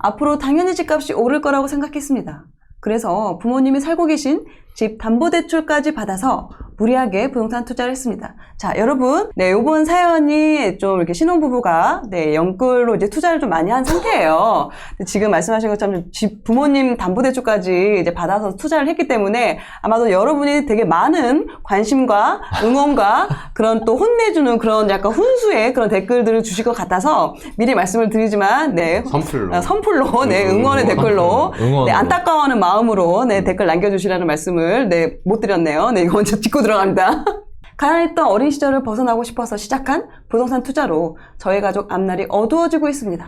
앞으로 당연히 집값이 오를 거라고 생각했습니다. 그래서 부모님이 살고 계신 집 담보대출까지 받아서 무리하게 부동산 투자를 했습니다. 자, 여러분, 네, 요번 사연이 좀 이렇게 신혼부부가, 네, 영끌로 이제 투자를 좀 많이 한 상태예요. 지금 말씀하신 것처럼 집 부모님 담보대출까지 이제 받아서 투자를 했기 때문에 아마도 여러분이 되게 많은 관심과 응원과 그런 또 혼내주는 그런 약간 훈수의 그런 댓글들을 주실 것 같아서 미리 말씀을 드리지만, 네. 선풀로, 네, 응원의 댓글로, 네, 안타까워하는 마음으로, 네, 댓글 남겨주시라는 말씀을, 네, 못 드렸네요. 네, 이거 먼저 짚고 들어갑니다. 가난했던 어린 시절을 벗어나고 싶어서 시작한 부동산 투자로 저희 가족 앞날이 어두워지고 있습니다.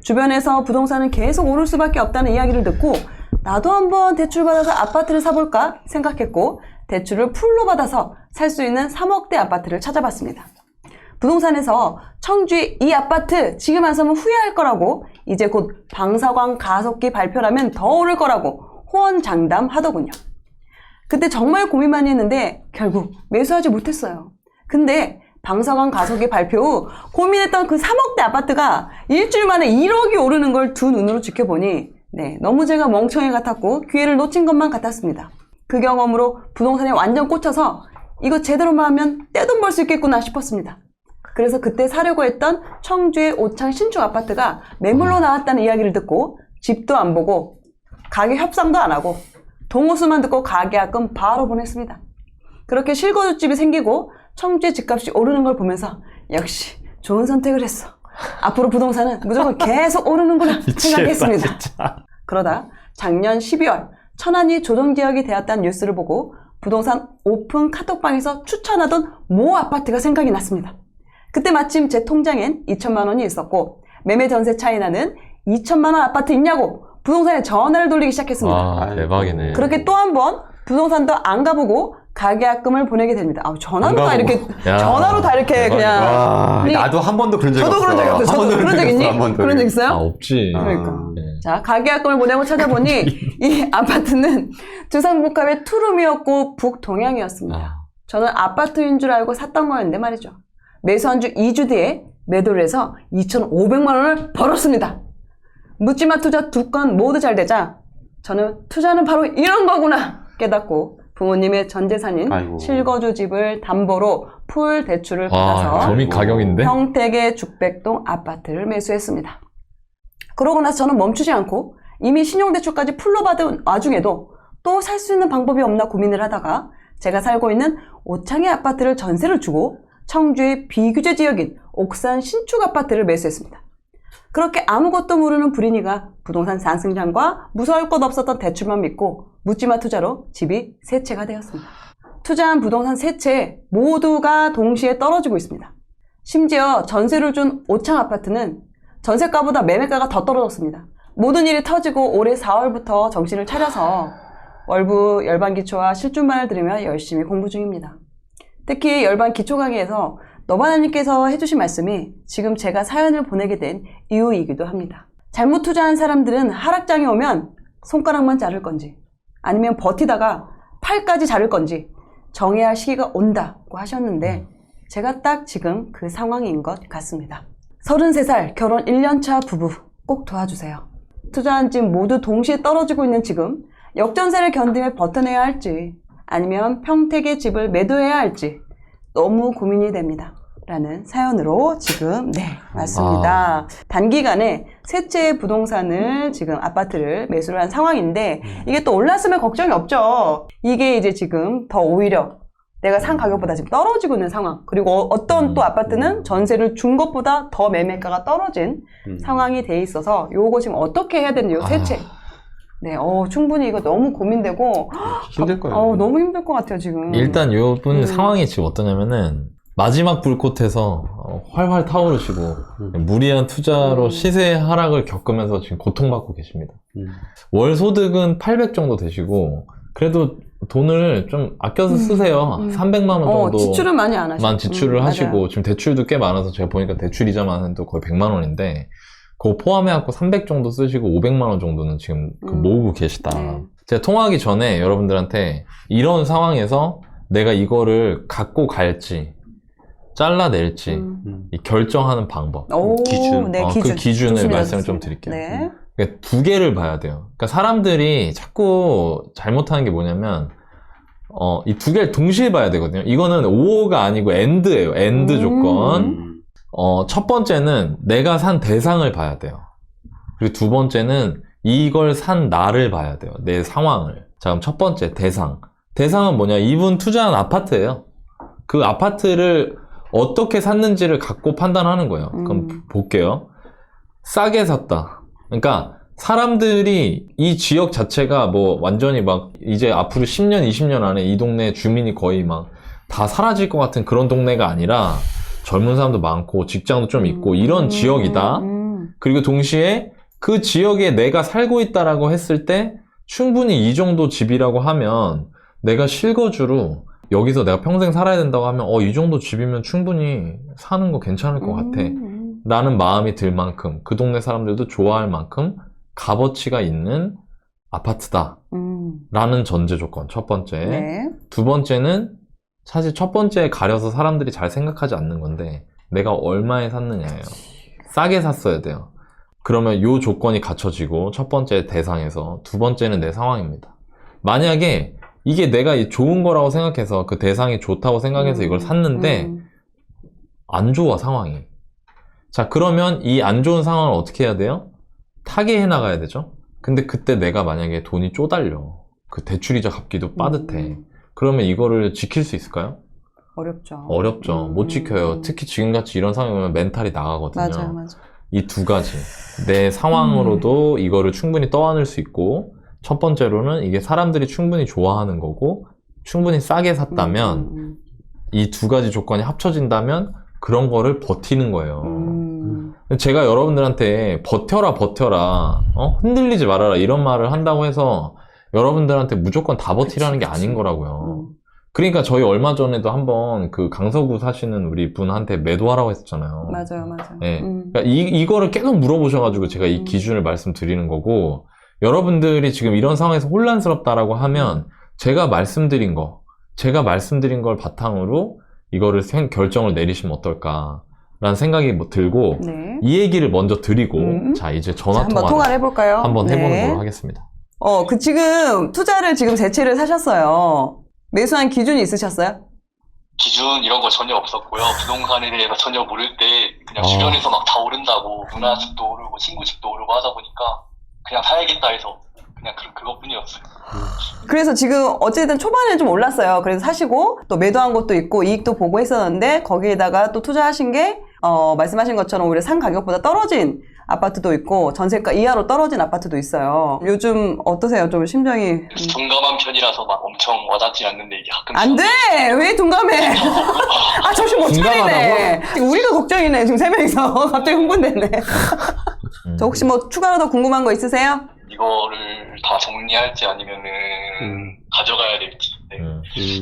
주변에서 부동산은 계속 오를 수밖에 없다는 이야기를 듣고 나도 한번 대출받아서 아파트를 사볼까 생각했고 대출을 풀로 받아서 살 수 있는 3억대 아파트를 찾아봤습니다. 부동산에서 청주의 이 아파트 지금 안 사면 후회할 거라고 이제 곧 방사광 가속기 발표라면 더 오를 거라고 호언장담하더군요. 그때 정말 고민 많이 했는데 결국 매수하지 못했어요. 근데 방사광 가속기 발표 후 고민했던 그 3억대 아파트가 일주일 만에 1억이 오르는 걸 두 눈으로 지켜보니 네, 너무 제가 멍청이 같았고 기회를 놓친 것만 같았습니다. 그 경험으로 부동산에 완전 꽂혀서 이거 제대로만 하면 떼돈 벌 수 있겠구나 싶었습니다. 그래서 그때 사려고 했던 청주의 오창 신축 아파트가 매물로 나왔다는 이야기를 듣고 집도 안 보고 가격 협상도 안 하고 동호수만 듣고 가계약금 바로 보냈습니다. 그렇게 실거주집이 생기고 청주의 집값이 오르는 걸 보면서 역시 좋은 선택을 했어. 앞으로 부동산은 무조건 계속 오르는구나 생각했습니다. 진짜. 그러다 작년 12월 천안이 조정지역이 되었다는 뉴스를 보고 부동산 오픈 카톡방에서 추천하던 모 아파트가 생각이 났습니다. 그때 마침 제 통장엔 2천만 원이 있었고 매매 전세 차이 나는 2천만 원 아파트 있냐고 부동산에 전화를 돌리기 시작했습니다. 와, 대박이네. 그렇게 또 한 번 부동산도 안 가보고 가계약금을 보내게 됩니다. 전화로 다 이렇게 전화로 다 이렇게 대박이다. 그냥. 와, 아니, 나도 한 번도 그런 적이 없어. 저도 그런 적이 없어요. 저도 그런 적 있니? 한 번도. 그런 적 있어요? 없지. 그러니까. 네. 자, 가계약금을 보내고 찾아보니 이 아파트는 두성복합의 투룸이었고 북동향이었습니다. 저는 아파트인 줄 알고 샀던 거였는데 말이죠. 매수한 주 2주 뒤에 매도를 해서 2,500만 원을 벌었습니다. 묻지마 투자 두 건 모두 잘 되자 저는 투자는 바로 이런 거구나 깨닫고 부모님의 전 재산인 실거주 집을 담보로 풀 대출을 받아서 점이 가격인데? 평택의 죽백동 아파트를 매수했습니다. 그러고 나서 저는 멈추지 않고 이미 신용대출까지 풀로 받은 와중에도 또 살 수 있는 방법이 없나 고민을 하다가 제가 살고 있는 오창의 아파트를 전세를 주고 청주의 비규제 지역인 옥산 신축 아파트를 매수했습니다. 그렇게 아무것도 모르는 불인이가 부동산 상승장과 무서울 것 없었던 대출만 믿고 묻지마 투자로 집이 세 채가 되었습니다. 투자한 부동산 세 채 모두가 동시에 떨어지고 있습니다. 심지어 전세를 준 오창 아파트는 전세가보다 매매가가 더 떨어졌습니다. 모든 일이 터지고 올해 4월부터 정신을 차려서 월부 열반 기초와 실준반을 들으며 열심히 공부 중입니다. 특히 열반 기초 강의에서 너바나님께서 해주신 말씀이 지금 제가 사연을 보내게 된 이유이기도 합니다. 잘못 투자한 사람들은 하락장이 오면 손가락만 자를 건지 아니면 버티다가 팔까지 자를 건지 정해야 할 시기가 온다고 하셨는데 제가 딱 지금 그 상황인 것 같습니다. 33살 결혼 1년차 부부 꼭 도와주세요. 투자한 집 모두 동시에 떨어지고 있는 지금 역전세를 견디며 버텨내야 할지 아니면 평택의 집을 매도해야 할지 너무 고민이 됩니다. 라는 사연으로 지금 맞습니다. 단기간에 세 채의 부동산을 지금 아파트를 매수를 한 상황인데 이게 또 올랐으면 걱정이 없죠. 이게 이제 지금 더 오히려 내가 산 가격보다 지금 떨어지고 있는 상황 그리고 어떤 또 아파트는 전세를 준 것보다 더 매매가가 떨어진 상황이 돼 있어서 요거 지금 어떻게 해야 되는지 요 세 채 네, 충분히 이거 너무 고민되고 힘들 거예요. 너무 힘들 것 같아요 지금. 일단 요분 상황이 지금 어떠냐면은 마지막 불꽃에서 활활 타오르시고 무리한 투자로 시세 하락을 겪으면서 지금 고통받고 계십니다. 월 소득은 800 정도 되시고 그래도 돈을 좀 아껴서 쓰세요. 300만 원 정도 지출은 많이 안 하시고 지출을 하시고 맞아요. 지금 대출도 꽤 많아서 제가 보니까 대출 이자만 도 거의 100만 원인데 그거 포함해갖고 300 정도 쓰시고 500만 원 정도는 지금 모으고 계시다. 제가 통화하기 전에 여러분들한테 이런 상황에서 내가 이거를 갖고 갈지 잘라낼지 이 결정하는 방법 기준. 그 기준을 좋습니다, 말씀을 좋습니다. 좀 드릴게요. 네. 그러니까 두 개를 봐야 돼요. 그러니까 사람들이 자꾸 잘못하는 게 뭐냐면 이 두 개를 동시에 봐야 되거든요. 이거는 OR가 아니고 AND예요. AND 조건. 첫 번째는 내가 산 대상을 봐야 돼요. 그리고 두 번째는 이걸 산 나를 봐야 돼요. 내 상황을. 자, 그럼 첫 번째 대상. 대상은 뭐냐? 이분 투자한 아파트예요. 그 아파트를 어떻게 샀는지를 갖고 판단하는 거예요. 그럼 볼게요. 싸게 샀다. 그러니까 사람들이 이 지역 자체가 뭐 완전히 막 이제 앞으로 10년, 20년 안에 이 동네 주민이 거의 막 다 사라질 것 같은 그런 동네가 아니라 젊은 사람도 많고 직장도 좀 있고 이런 지역이다. 그리고 동시에 그 지역에 내가 살고 있다라고 했을 때 충분히 이 정도 집이라고 하면 내가 실거주로 여기서 내가 평생 살아야 된다고 하면 이 정도 집이면 충분히 사는 거 괜찮을 것 같아. 라는 마음이 들 만큼 그 동네 사람들도 좋아할 만큼 값어치가 있는 아파트다. 라는 전제 조건 첫 번째. 네. 두 번째는 사실 첫 번째에 가려서 사람들이 잘 생각하지 않는 건데 내가 얼마에 샀느냐예요. 싸게 샀어야 돼요. 그러면 이 조건이 갖춰지고 첫 번째 대상에서 두 번째는 내 상황입니다. 만약에 이게 내가 좋은 거라고 생각해서 그 대상이 좋다고 생각해서 이걸 샀는데 안 좋아 상황이. 자, 그러면 이 안 좋은 상황을 어떻게 해야 돼요? 타개해 나가야 되죠. 근데 그때 내가 만약에 돈이 쪼달려. 그 대출이자 갚기도 빠듯해. 그러면 이거를 지킬 수 있을까요? 어렵죠. 어렵죠. 못 지켜요. 특히 지금같이 이런 상황이면 멘탈이 나가거든요. 맞아요. 이 두 가지. 내 상황으로도 이거를 충분히 떠안을 수 있고, 첫 번째로는 이게 사람들이 충분히 좋아하는 거고, 충분히 싸게 샀다면, 이 두 가지 조건이 합쳐진다면, 그런 거를 버티는 거예요. 제가 여러분들한테 버텨라, 흔들리지 말아라, 이런 말을 한다고 해서, 여러분들한테 무조건 다 버티라는 게 아닌 거라고요. 그러니까 저희 얼마 전에도 한번 그 강서구 사시는 우리 분한테 매도하라고 했었잖아요. 맞아요. 네. 그러니까 이거를 계속 물어보셔가지고 제가 이 기준을 말씀드리는 거고, 여러분들이 지금 이런 상황에서 혼란스럽다라고 하면 제가 말씀드린 걸 바탕으로 이거를 결정을 내리시면 어떨까라는 생각이 들고, 네. 이 얘기를 먼저 드리고, 자, 이제 전화 한번 통화를 해볼까요? 한번 해보는 걸로 하겠습니다. 지금 투자를 지금 세 채를 사셨어요. 매수한 기준이 있으셨어요? 기준 이런 거 전혀 없었고요. 부동산에 대해서 전혀 모를 때 그냥 주변에서 막 다 오른다고 누나 집도 오르고 친구 집도 오르고 하다 보니까 그냥 사야겠다 해서 그냥 그것뿐이었어요. 그래서 지금 어쨌든 초반에는 좀 올랐어요. 그래서 사시고 또 매도한 것도 있고 이익도 보고 했었는데 거기에다가 또 투자하신 게 말씀하신 것처럼 오히려 산 가격보다 떨어진 아파트도 있고 전세가 이하로 떨어진 아파트도 있어요. 요즘 어떠세요? 좀 심정이 둔감한 편이라서 막 엄청 와닿지 않는데 이게 가끔 안 돼! 왜 둔감해? 정신 못 차리네. 우리가 걱정이네. 지금 세 명이서 갑자기 흥분되네. 저 혹시 뭐 추가로 더 궁금한 거 있으세요? 이거를 다 정리할지 아니면은 가져가야 될지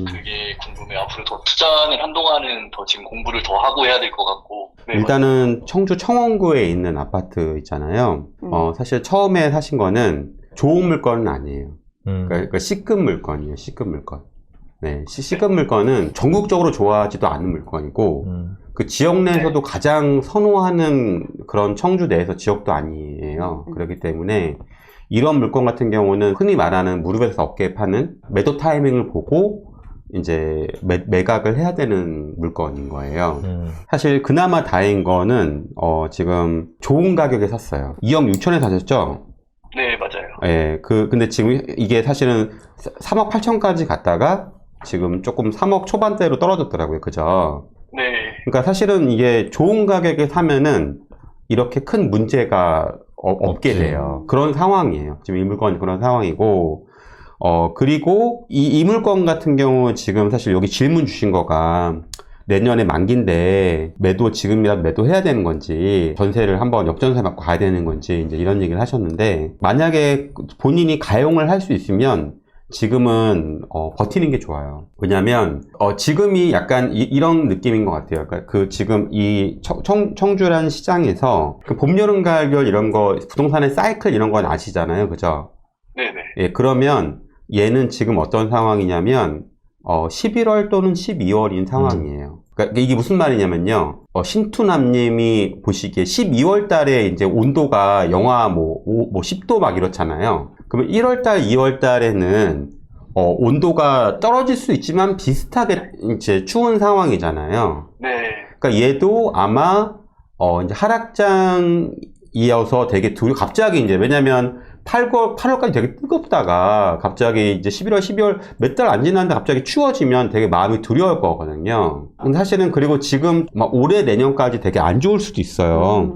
그게 궁금해요. 앞으로 더 투자는 한동안은 더 지금 공부를 더 하고 해야 될 것 같고. 네, 일단은 청주 청원구에 있는 아파트 있잖아요. 사실 처음에 사신 거는 좋은 물건은 아니에요. 그러니까 C급 물건이에요. C급 물건. 네, C급 물건은 전국적으로 좋아하지도 않은 물건이고 그 지역 내에서도 가장 선호하는 그런 청주 내에서 지역도 아니에요. 그렇기 때문에 이런 물건 같은 경우는 흔히 말하는 무릎에서 어깨에 파는 매도 타이밍을 보고 이제 매각을 해야 되는 물건인 거예요. 사실 그나마 다행인 거는 지금 좋은 가격에 샀어요. 2억 6천에 사셨죠? 네, 맞아요. 예, 근데 지금 이게 사실은 3억 8천까지 갔다가 지금 조금 3억 초반대로 떨어졌더라고요. 그죠? 네. 그러니까 사실은 이게 좋은 가격에 사면은 이렇게 큰 문제가 없게 돼요. 그런 상황이에요. 지금 이 물건이 그런 상황이고, 그리고 이 물건 같은 경우 지금 사실 여기 질문 주신 거가 내년에 만기인데 지금이라도 매도해야 되는 건지 전세를 한번 역전세 맞고 가야 되는 건지 이제 이런 얘기를 하셨는데, 만약에 본인이 가용을 할 수 있으면 지금은 버티는 게 좋아요. 왜냐면 지금이 약간 이런 느낌인 것 같아요. 그러니까 지금 이 청주라는 시장에서 그 봄, 여름, 가을, 겨울 이런 거 부동산의 사이클 이런 건 아시잖아요. 그죠? 네네. 예, 그러면 얘는 지금 어떤 상황이냐면 11월 또는 12월인 상황이에요. 그러니까 이게 무슨 말이냐면요. 신투남님이 보시기에 12월 달에 이제 온도가 영하 뭐 10도 막 이렇잖아요. 그러면 1월 달, 2월 달에는 온도가 떨어질 수 있지만 비슷하게 이제 추운 상황이잖아요. 네. 그러니까 얘도 아마 이제 하락장이어서 되게 갑자기 이제 왜냐면 8월까지 되게 뜨겁다가 갑자기 이제 11월, 12월 몇 달 안 지났는데 갑자기 추워지면 되게 마음이 두려울 거거든요. 근데 사실은 그리고 지금 막 올해 내년까지 되게 안 좋을 수도 있어요.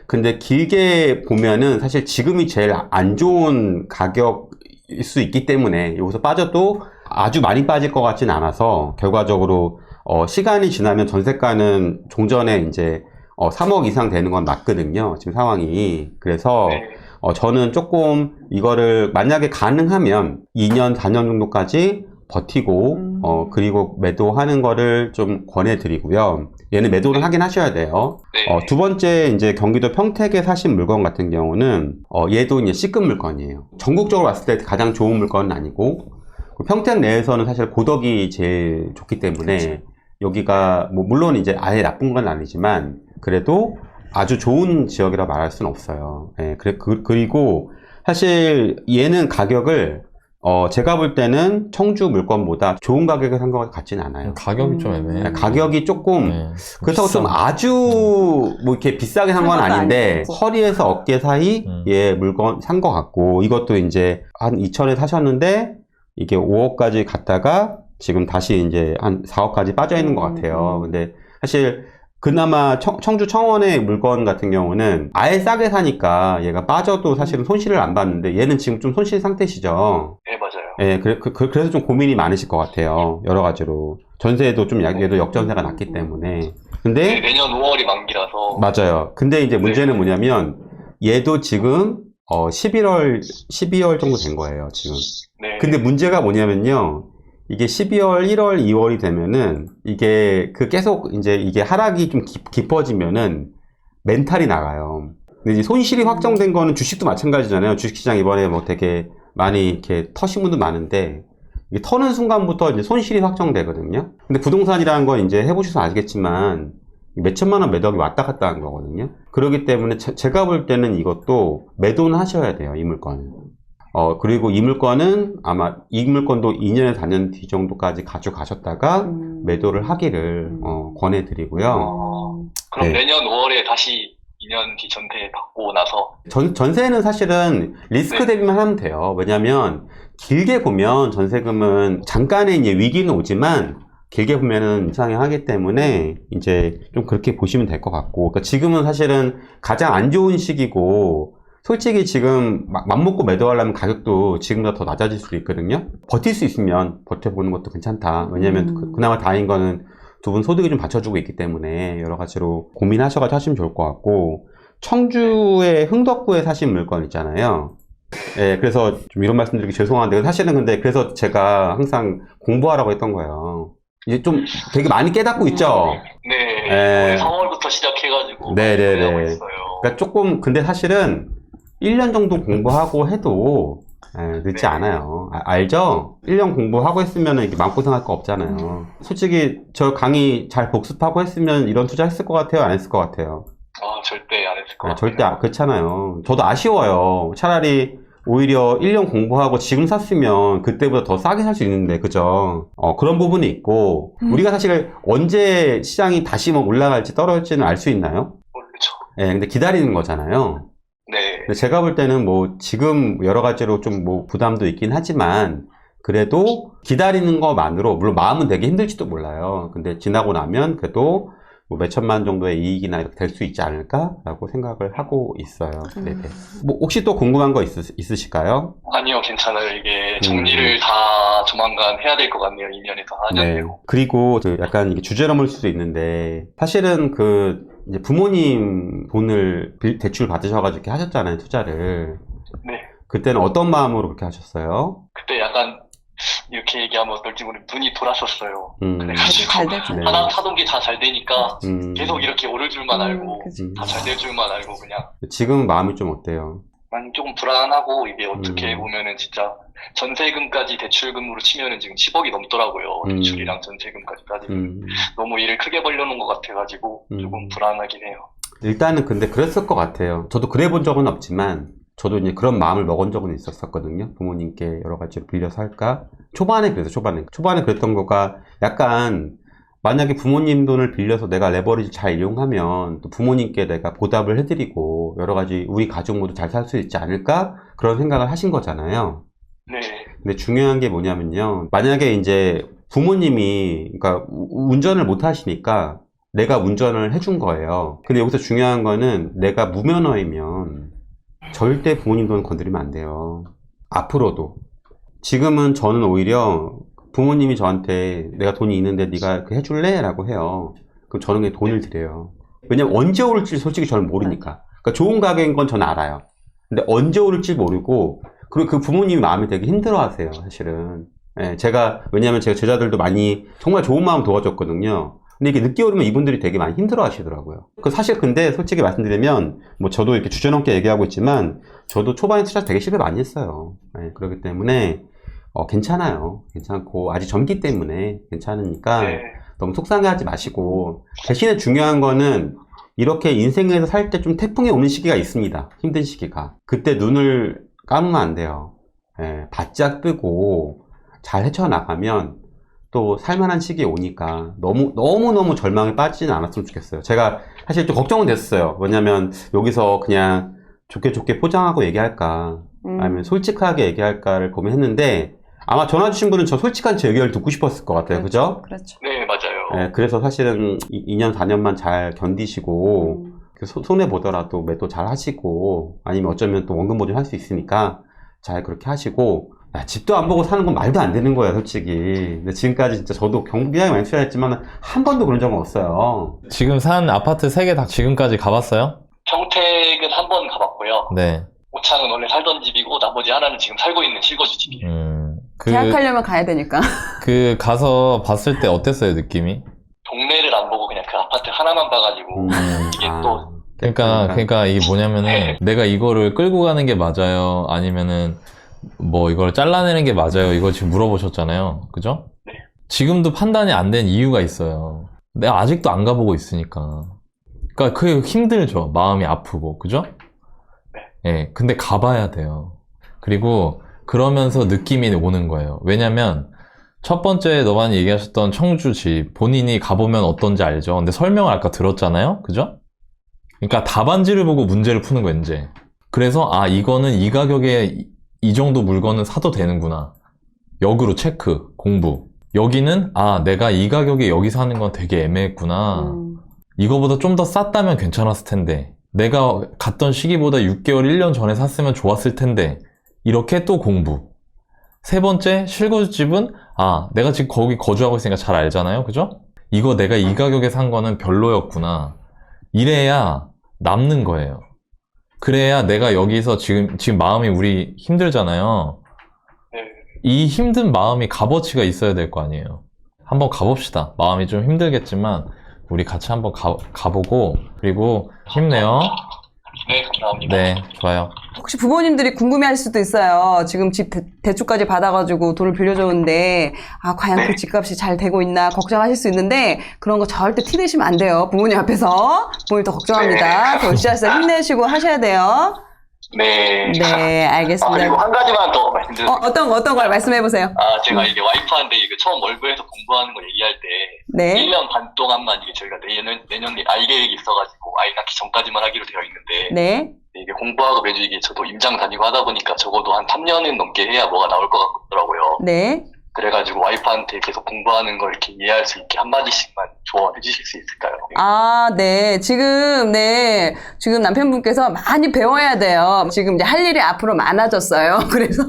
근데 길게 보면은 사실 지금이 제일 안 좋은 가격일 수 있기 때문에 여기서 빠져도 아주 많이 빠질 것 같진 않아서 결과적으로 시간이 지나면 전세가는 종전에 이제 3억 이상 되는 건 맞거든요. 지금 상황이. 그래서 네. 저는 조금 이거를 만약에 가능하면 2년, 4년 정도까지 버티고 그리고 매도하는 거를 좀 권해드리고요. 얘는 매도를 하긴 하셔야 돼요. 네. 두 번째 이제 경기도 평택에 사신 물건 같은 경우는 얘도 이제 C급 물건이에요. 전국적으로 봤을 때 가장 좋은 물건은 아니고 평택 내에서는 사실 고덕이 제일 좋기 때문에 그렇죠. 여기가 뭐 물론 이제 아예 나쁜 건 아니지만 그래도 아주 좋은 지역이라 말할 수는 없어요. 예, 그리고 사실 얘는 가격을 제가 볼 때는 청주 물건보다 좋은 가격에 산 것 같지는 않아요. 가격이 좀 애매해. 예, 가격이 조금 네. 그렇다고 좀 아주 뭐 이렇게 비싸게 산 건 산 것도 아닌데 아니고. 허리에서 어깨 사이 예 물건 산 것 같고 이것도 이제 한 2천에 사셨는데 이게 5억까지 갔다가 지금 다시 이제 한 4억까지 빠져 있는 것 같아요. 근데 사실 그나마 청주 청원의 물건 같은 경우는 아예 싸게 사니까 얘가 빠져도 사실은 손실을 안 봤는데 얘는 지금 좀 손실 상태시죠. 네, 맞아요. 예, 그래서 좀 고민이 많으실 것 같아요. 여러 가지로. 전세도 좀 얘도 역전세가 났기 때문에. 네, 근데 내년 5월이 만기라서. 맞아요. 근데 이제 문제는 뭐냐면 얘도 지금 12월 정도 된 거예요, 지금. 네. 근데 문제가 뭐냐면요. 이게 12월, 1월, 2월이 되면은 이게 계속 이제 이게 하락이 좀 깊어지면은 멘탈이 나가요. 근데 이제 손실이 확정된 거는 주식도 마찬가지잖아요. 주식시장 이번에 뭐 되게 많이 이렇게 터신 분도 많은데 이게 터는 순간부터 이제 손실이 확정되거든요. 근데 부동산이라는 건 이제 해보셔서 알겠지만 몇 천만 원 매덕이 왔다 갔다 하는 거거든요. 그렇기 때문에 제가 볼 때는 이것도 매도는 하셔야 돼요, 이 물건은. 그리고 이 물건은 아마 이 물건도 2년에서 4년 뒤 정도까지 가져가셨다가 매도를 하기를 권해드리고요. 그럼 네. 내년 5월에 다시 2년 뒤 전세 받고 나서. 전세는 사실은 리스크 네. 대비만 하면 돼요. 왜냐면 길게 보면 전세금은 잠깐의 이제 위기는 오지만 길게 보면은 이상하기 때문에 이제 좀 그렇게 보시면 될 것 같고, 그러니까 지금은 사실은 가장 안 좋은 시기고 솔직히 지금 맘먹고 매도하려면 가격도 지금보다 더 낮아질 수도 있거든요. 버틸 수 있으면 버텨보는 것도 괜찮다. 왜냐면 그나마 다행인 거는 두 분 소득이 좀 받쳐주고 있기 때문에 여러 가지로 고민하셔가지고 하시면 좋을 것 같고, 청주의 흥덕구에 사신 물건 있잖아요. 예, 그래서 좀 이런 말씀 드리기 죄송한데 사실은 근데 그래서 제가 항상 공부하라고 했던 거예요. 이제 좀 되게 많이 깨닫고 있죠. 네. 네. 올해 3월부터 시작해가지고. 네네네. 하고 있어요. 그러니까 조금 근데 사실은 1년 정도 공부하고 해도 늦지 네. 않아요. 알죠? 1년 공부하고 했으면 이렇게 마음고생할 거 없잖아요. 솔직히 저 강의 잘 복습하고 했으면 이런 투자 했을 것 같아요? 안 했을 것 같아요? 절대 안 했을 것 같아요. 절대 그렇잖아요. 저도 아쉬워요. 차라리 오히려 1년 공부하고 지금 샀으면 그때보다 더 싸게 살 수 있는데, 그죠? 그런 부분이 있고, 우리가 사실 언제 시장이 다시 뭐 올라갈지 떨어질지는 알 수 있나요? 모르죠. 예, 근데 기다리는 거잖아요. 네. 근데 제가 볼 때는 뭐 지금 여러 가지로 좀 뭐 부담도 있긴 하지만 그래도 기다리는 것만으로 물론 마음은 되게 힘들지도 몰라요. 근데 지나고 나면 그래도 뭐 몇천만 정도의 이익이나 이렇게 될 수 있지 않을까라고 생각을 하고 있어요. 네네. 뭐 혹시 또 궁금한 거 있으실까요? 아니요, 괜찮아요. 이게 정리를 다 조만간 해야 될 것 같네요. 2년에서 4년 네. 되고. 그리고 약간 이게 주제넘을 수도 있는데 사실은 이제 부모님 돈을 대출 받으셔가지고 이렇게 하셨잖아요, 투자를. 네. 그때는 어떤 마음으로 그렇게 하셨어요? 그때 약간 이렇게 얘기하면 어떨지 모르겠는데 눈이 돌았었어요. 잘 되죠. 네. 하나 사둔 게 다 잘 되니까 음. 계속 이렇게 오를 줄만 알고 그치. 다 잘 될 줄만 알고 그냥. 지금 마음이 좀 어때요? 많이 조금 불안하고, 이게 어떻게 보면은 진짜 전세금까지 대출금으로 치면은 지금 10억이 넘더라고요. 대출이랑 전세금까지 따지면. 너무 일을 크게 벌려놓은 것 같아가지고 조금 불안하긴 해요. 일단은 근데 그랬을 것 같아요. 저도 그래 본 적은 없지만, 저도 이제 그런 마음을 먹은 적은 있었거든요. 부모님께 여러 가지로 빌려서 할까? 초반에 그랬던 거가 약간, 만약에 부모님 돈을 빌려서 내가 레버리지 잘 이용하면 또 부모님께 내가 보답을 해드리고 여러 가지 우리 가족 모두 잘 살 수 있지 않을까? 그런 생각을 하신 거잖아요. 네. 근데 중요한 게 뭐냐면요. 만약에 이제 부모님이, 그러니까 운전을 못 하시니까 내가 운전을 해준 거예요. 근데 여기서 중요한 거는 내가 무면허이면 절대 부모님 돈 건드리면 안 돼요. 앞으로도. 지금은 저는 오히려 부모님이 저한테 내가 돈이 있는데 네가 그 해줄래? 라고 해요. 그럼 저는 그냥 돈을 드려요. 왜냐면 언제 오를지 솔직히 저는 모르니까. 그러니까 좋은 가격인 건 저는 알아요. 근데 언제 오를지 모르고, 그리고 그 부모님이 마음이 되게 힘들어 하세요, 사실은. 예, 왜냐면 제가 제자들도 많이 정말 좋은 마음 도와줬거든요. 근데 이게 늦게 오르면 이분들이 되게 많이 힘들어 하시더라고요. 사실 근데 솔직히 말씀드리면, 뭐 저도 이렇게 주제넘게 얘기하고 있지만, 저도 초반에 투자 되게 실패 많이 했어요. 예, 그렇기 때문에, 괜찮아요. 괜찮고, 아직 젊기 때문에 괜찮으니까 네. 너무 속상해하지 마시고, 대신에 중요한 거는 이렇게 인생에서 살 때 좀 태풍이 오는 시기가 있습니다. 힘든 시기가. 그때 눈을 감으면 안 돼요. 예, 바짝 뜨고 잘 헤쳐나가면 또 살만한 시기에 오니까 너무너무 절망에 빠지진 않았으면 좋겠어요. 제가 사실 좀 걱정은 됐어요. 왜냐면 여기서 그냥 좋게 포장하고 얘기할까, 아니면 솔직하게 얘기할까를 고민했는데, 아마 전화 주신 분은 저 솔직한 제 의견을 듣고 싶었을 것 같아요. 그죠? 그렇죠. 네, 맞아요. 네, 그래서 사실은 2년, 4년만 잘 견디시고, 손해보더라도 매도 잘 하시고, 아니면 어쩌면 또 원금 보존 할 수 있으니까 잘 그렇게 하시고, 야, 집도 안 보고 사는 건 말도 안 되는 거예요, 솔직히. 근데 지금까지 진짜 저도 굉장히 많이 투자했지만, 한 번도 그런 적은 없어요. 지금 산 아파트 3개 다 지금까지 가봤어요? 평택은 한 번 가봤고요. 네. 오창은 원래 살던 집이고, 나머지 하나는 지금 살고 있는 실거주 집이에요. 계약하려면 가야 되니까. 가서 봤을 때 어땠어요, 느낌이? 동네를 안 보고 그냥 그 아파트 하나만 봐가지고, 이게 또, 그러니까 이게 뭐냐면은, 내가 이거를 끌고 가는 게 맞아요? 아니면은, 뭐 이걸 잘라내는 게 맞아요? 이걸 지금 물어보셨잖아요. 그죠? 네. 지금도 판단이 안 된 이유가 있어요. 내가 아직도 안 가보고 있으니까. 그러니까 그게 힘들죠. 마음이 아프고. 그죠? 예, 근데 가봐야 돼요. 그리고 그러면서 느낌이 오는 거예요. 왜냐면 첫 번째 너가 얘기하셨던 청주 집 본인이 가보면 어떤지 알죠. 근데 설명을 아까 들었잖아요. 그죠? 그러니까 답안지를 보고 문제를 푸는 거예요, 이제. 그래서 이거는 이 가격에 이 정도 물건은 사도 되는구나. 역으로 체크, 공부. 여기는 내가 이 가격에 여기 사는 건 되게 애매했구나. 이거보다 좀 더 쌌다면 괜찮았을 텐데, 내가 갔던 시기보다 6개월, 1년 전에 샀으면 좋았을 텐데, 이렇게 또 공부. 세 번째, 실거주집은 내가 지금 거기 거주하고 있으니까 잘 알잖아요. 그죠? 이거 내가 이 가격에 산 거는 별로였구나. 이래야 남는 거예요. 그래야 내가 여기서 지금 마음이 우리 힘들잖아요. 네. 이 힘든 마음이 값어치가 있어야 될 거 아니에요. 한번 가봅시다. 마음이 좀 힘들겠지만 우리 같이 한번 가보고, 그리고 힘내요. 네, 감사합니다. 네, 좋아요. 혹시 부모님들이 궁금해할 수도 있어요. 지금 집 대출까지 받아가지고 돈을 빌려줬는데 과연 그 집값이 잘 되고 있나 걱정하실 수 있는데, 그런 거 절대 티 내시면 안 돼요. 부모님 앞에서. 부모님 더 걱정합니다. 더 시작해서 힘내시고 하셔야 돼요. 네. 네, 알겠습니다. 그리고 한 가지만 더 말씀드릴게요. 어떤 걸 말씀해보세요. 제가 이게 와이프한테 이거 처음 월급에서 공부하는 거 얘기할 때, 네. 1년 반 동안만 이게 저희가 내년에 아이 계획이 있어가지고, 아이 낳기 전까지만 하기로 되어 있는데, 네. 이게 공부하고 매주 이게 저도 임장 다니고 하다 보니까 적어도 한 3년은 넘게 해야 뭐가 나올 것 같더라고요. 네. 그래가지고 와이프한테 계속 공부하는 걸 이렇게 이해할 수 있게 한마디씩만 조언해 주실 수 있을까요? 네. 지금 남편분께서 많이 배워야 돼요. 지금 이제 할 일이 앞으로 많아졌어요. 그래서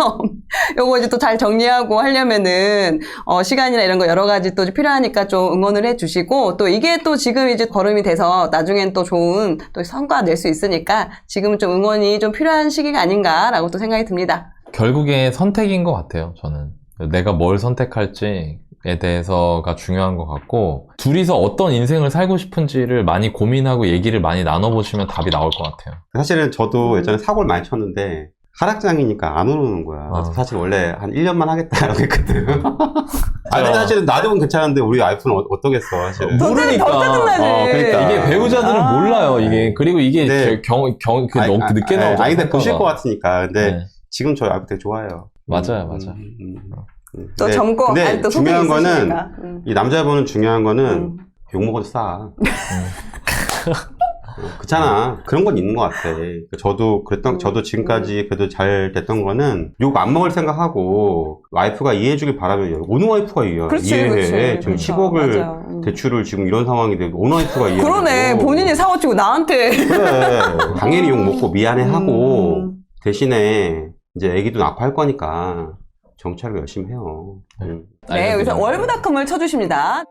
요거 이제 또 잘 정리하고 하려면은, 시간이나 이런 거 여러 가지 또 필요하니까 좀 응원을 해 주시고, 또 이게 또 지금 이제 걸음이 돼서 나중엔 또 좋은 또 성과 낼 수 있으니까 지금은 좀 응원이 좀 필요한 시기가 아닌가라고 또 생각이 듭니다. 결국에 선택인 것 같아요, 저는. 내가 뭘 선택할지 에 대해서가 중요한 것 같고, 둘이서 어떤 인생을 살고 싶은지를 많이 고민하고 얘기를 많이 나눠보시면 답이 나올 것 같아요. 사실은 저도 예전에 사고를 많이 쳤는데 하락장이니까 안 오르는 거야. 그래서 사실 원래 한 1년만 하겠다라고 했거든. 근데 사실은 나중은 괜찮은데 우리 와이프는 어떠겠어, 사실은. 모르니까. 더 짜증나지. 그러니까. 이게 배우자들은 몰라요, 이게. 그리고 이게 네. 너무 늦게 나오죠. 근데 보실 것 같으니까. 근데 네. 지금 저희 와이프 되게 좋아요. 맞아요. 또 젊고, 근데 아니, 또 중요한 소문이 거는, 있으시니까. 이 남자분은 중요한 거는 욕먹어도 싸. 그렇잖아. 그런 건 있는 것 같아. 저도 지금까지 그래도 잘 됐던 거는 욕 안 먹을 생각하고 와이프가 이해해주길 바라면 어느 와이프가 그렇지, 이해해. 그렇지. 지금 그렇죠. 10억을 맞아요. 대출을 지금 이런 상황인데 어느 와이프가 이해해. 그러네. 본인이 사고치고 나한테. 그래. 당연히 욕 먹고 미안해하고 대신에 이제 애기도 낳고 할 거니까 정찰을 열심히 해요. 네, 여기서 월브닷컴을 쳐주십니다.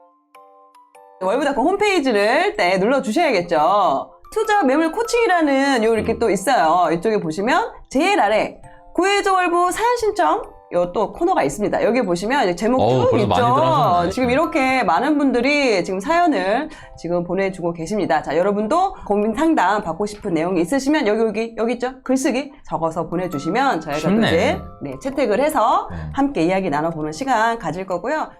월브닷컴 홈페이지를 눌러주셔야겠죠. 투자 매물 코칭이라는 이렇게 또 있어요. 이쪽에 보시면 제일 아래 구해줘 월브 사연 신청 요 또 코너가 있습니다. 여기 보시면 이제 제목 쭉 벌써 많이들 하셨네. 있죠. 지금 이렇게 많은 분들이 지금 사연을 지금 보내주고 계십니다. 자, 여러분도 고민 상담 받고 싶은 내용이 있으시면 여기 있죠? 글쓰기 적어서 보내주시면 저희가 또 쉽네. 이제 채택을 해서 네. 함께 이야기 나눠보는 시간 가질 거고요.